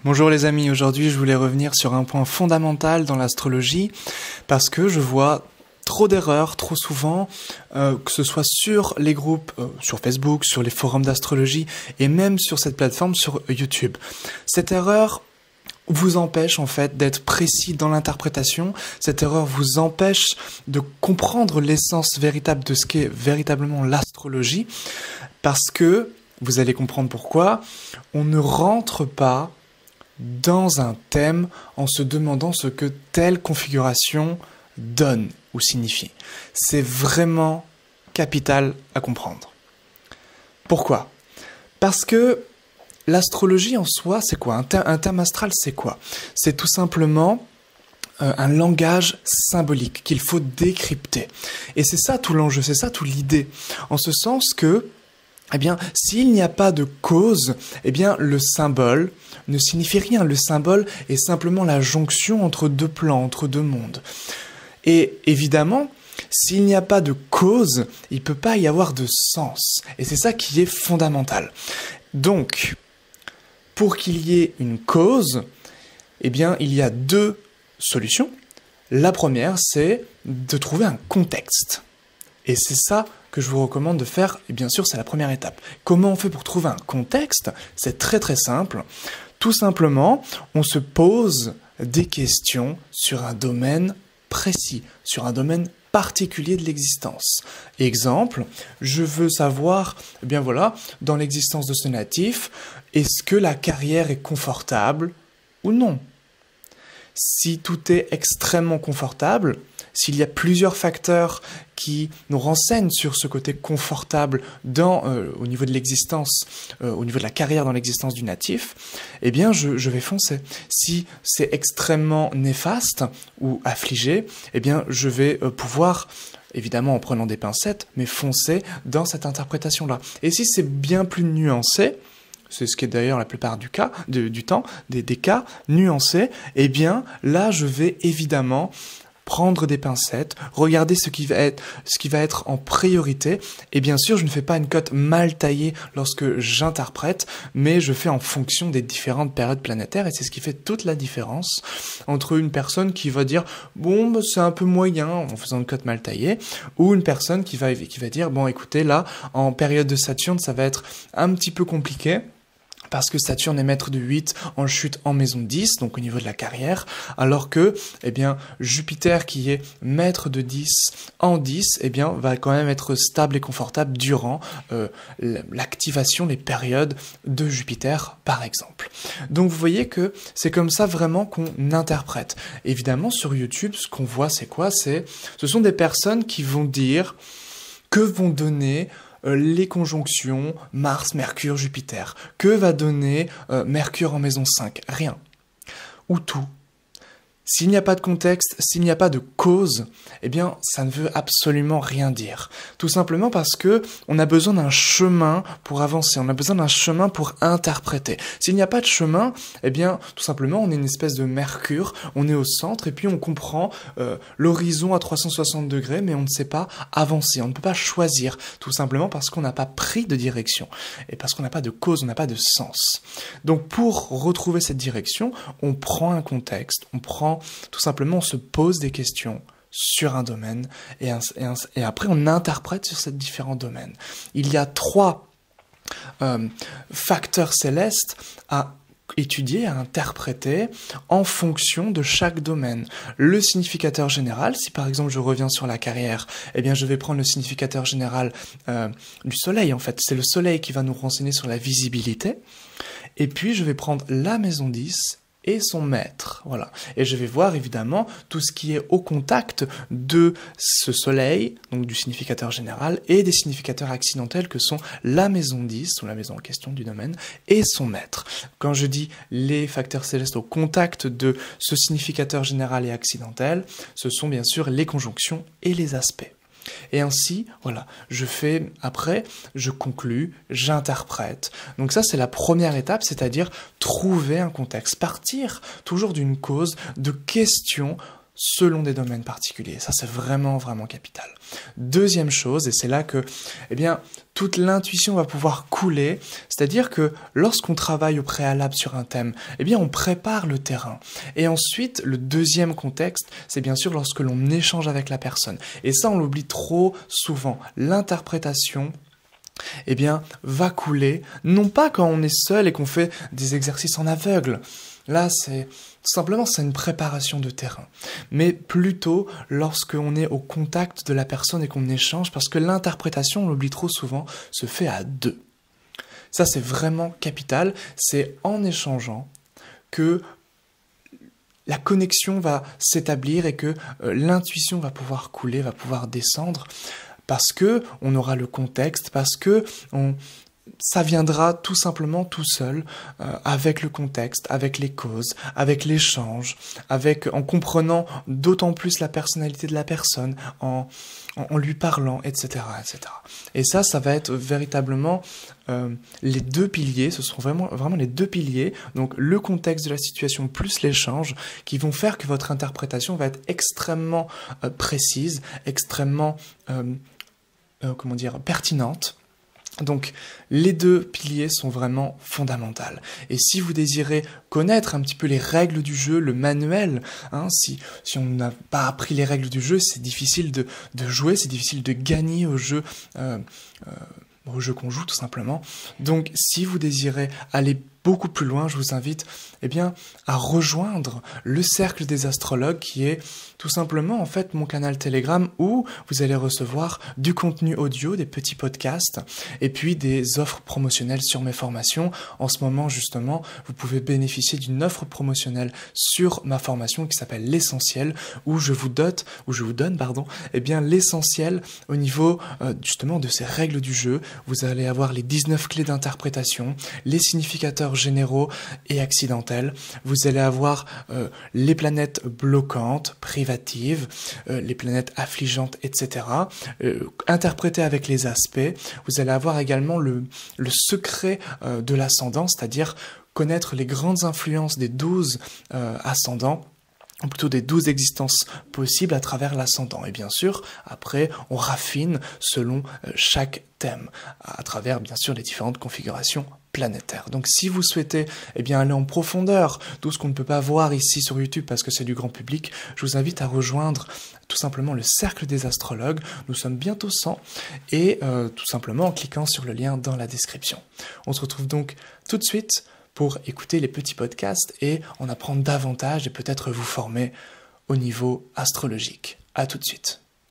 Bonjour les amis, aujourd'hui je voulais revenir sur un point fondamental dans l'astrologie parce que je vois trop d'erreurs, trop souvent, que ce soit sur les groupes, sur Facebook, sur les forums d'astrologie et même sur cette plateforme sur YouTube. Cette erreur vous empêche en fait d'être précis dans l'interprétation, cette erreur vous empêche de comprendre l'essence véritable de ce qu'est véritablement l'astrologie parce que, vous allez comprendre pourquoi, on ne rentre pas dans un thème en se demandant ce que telle configuration donne ou signifie. C'est vraiment capital à comprendre. Pourquoi ? Parce que l'astrologie en soi, c'est quoi ? Un thème astral, c'est quoi ? C'est tout simplement un langage symbolique qu'il faut décrypter. Et c'est ça tout l'enjeu, c'est ça toute l'idée. En ce sens que eh bien, s'il n'y a pas de cause, eh bien, le symbole ne signifie rien. Le symbole est simplement la jonction entre deux plans, entre deux mondes. Et évidemment, s'il n'y a pas de cause, il ne peut pas y avoir de sens. Et c'est ça qui est fondamental. Donc, pour qu'il y ait une cause, eh bien, il y a deux solutions. La première, c'est de trouver un contexte. Et c'est ça que je vous recommande de faire, et bien sûr c'est la première étape. Comment on fait pour trouver un contexte ? C'est très très simple. Tout simplement, on se pose des questions sur un domaine précis, sur un domaine particulier de l'existence. Exemple, je veux savoir, eh bien voilà, dans l'existence de ce natif, est-ce que la carrière est confortable ou non ? Si tout est extrêmement confortable, s'il y a plusieurs facteurs qui nous renseignent sur ce côté confortable au niveau de l'existence, au niveau de la carrière dans l'existence du natif, eh bien je vais foncer. Si c'est extrêmement néfaste ou affligé, eh bien je vais pouvoir, évidemment en prenant des pincettes, mais foncer dans cette interprétation-là. Et si c'est bien plus nuancé, c'est ce qui est d'ailleurs la plupart du temps, des cas nuancés, eh bien là je vais évidemment prendre des pincettes, regarder ce qui va être en priorité, et bien sûr je ne fais pas une cote mal taillée lorsque j'interprète, mais je fais en fonction des différentes périodes planétaires, et c'est ce qui fait toute la différence entre une personne qui va dire bon bah, c'est un peu moyen en faisant une cote mal taillée, ou une personne qui va dire bon écoutez là en période de Saturne ça va être un petit peu compliqué, parce que Saturne est maître de 8 en chute en maison 10, donc au niveau de la carrière, alors que eh bien, Jupiter qui est maître de 10 en 10, eh bien, va quand même être stable et confortable durant l'activation, les périodes de Jupiter, par exemple. Donc vous voyez que c'est comme ça vraiment qu'on interprète. Évidemment, sur YouTube, ce qu'on voit, c'est quoi ? Ce sont des personnes qui vont dire que vont donner les conjonctions Mars, Mercure, Jupiter. Que va donner Mercure en maison 5 ? Rien. Ou tout. S'il n'y a pas de contexte, s'il n'y a pas de cause, eh bien, ça ne veut absolument rien dire. Tout simplement parce que on a besoin d'un chemin pour avancer, on a besoin d'un chemin pour interpréter. S'il n'y a pas de chemin, eh bien, tout simplement, on est une espèce de Mercure, on est au centre et puis on comprend l'horizon à 360 degrés, mais on ne sait pas avancer, on ne peut pas choisir, tout simplement parce qu'on n'a pas pris de direction et parce qu'on n'a pas de cause, on n'a pas de sens. Donc, pour retrouver cette direction, on prend un contexte, tout simplement, on se pose des questions sur un domaine et après on interprète sur ces différents domaines. Il y a 3 facteurs célestes à étudier, à interpréter en fonction de chaque domaine. Le significateur général, si par exemple je reviens sur la carrière, eh bien je vais prendre le significateur général du soleil en fait. C'est le soleil qui va nous renseigner sur la visibilité. Et puis je vais prendre la maison 10 et son maître, voilà. Et je vais voir évidemment tout ce qui est au contact de ce soleil, donc du significateur général, et des significateurs accidentels que sont la maison 10, ou la maison en question du domaine, et son maître. Quand je dis les facteurs célestes au contact de ce significateur général et accidentel, ce sont bien sûr les conjonctions et les aspects. Et ainsi, voilà, je conclus, j'interprète. Donc ça, c'est la première étape, c'est-à-dire trouver un contexte, partir toujours d'une cause, de questions selon des domaines particuliers. Ça, c'est vraiment, vraiment capital. Deuxième chose, et c'est là que, toute l'intuition va pouvoir couler, c'est-à-dire que lorsqu'on travaille au préalable sur un thème, on prépare le terrain. Et ensuite, le deuxième contexte, c'est bien sûr lorsque l'on échange avec la personne. Et ça, on l'oublie trop souvent. L'interprétation va couler, non pas quand on est seul et qu'on fait des exercices en aveugle. Là, c'est une préparation de terrain. Mais plutôt lorsqu'on est au contact de la personne et qu'on échange, parce que l'interprétation, on l'oublie trop souvent, se fait à deux. Ça, c'est vraiment capital. C'est en échangeant que la connexion va s'établir et que l'intuition va pouvoir couler, va pouvoir descendre. Parce que on aura le contexte, parce que ça viendra tout simplement tout seul, avec le contexte, avec les causes, avec l'échange, en comprenant d'autant plus la personnalité de la personne, en lui parlant, etc., etc. Et ça va être véritablement les deux piliers, ce sont vraiment les deux piliers, donc le contexte de la situation plus l'échange, qui vont faire que votre interprétation va être extrêmement précise, extrêmement pertinente. Donc, les deux piliers sont vraiment fondamentaux. Et si vous désirez connaître un petit peu les règles du jeu, le manuel, si on n'a pas appris les règles du jeu, c'est difficile de jouer, c'est difficile de gagner au jeu qu'on joue tout simplement. Donc, si vous désirez aller beaucoup plus loin, je vous invite à rejoindre le cercle des astrologues, qui est tout simplement mon canal Telegram, où vous allez recevoir du contenu audio, des petits podcasts et puis des offres promotionnelles sur mes formations. En ce moment justement, vous pouvez bénéficier d'une offre promotionnelle sur ma formation qui s'appelle l'essentiel, où je vous donne l'essentiel au niveau justement de ces règles du jeu. Vous allez avoir les 19 clés d'interprétation, les significateurs généraux et accidentels. Vous allez avoir les planètes bloquantes, privatives, les planètes affligeantes, etc. Interprétées avec les aspects. Vous allez avoir également le secret de l'ascendant, c'est-à-dire connaître les grandes influences des 12 ascendants, ou plutôt des 12 existences possibles à travers l'ascendant. Et bien sûr, après, on raffine selon chaque thème, à travers, bien sûr, les différentes configurations planétaires. Donc, si vous souhaitez aller en profondeur, tout ce qu'on ne peut pas voir ici sur YouTube parce que c'est du grand public, je vous invite à rejoindre tout simplement le cercle des astrologues. Nous sommes bientôt 100, et tout simplement en cliquant sur le lien dans la description. On se retrouve donc tout de suite pour écouter les petits podcasts et en apprendre davantage et peut-être vous former au niveau astrologique. À tout de suite.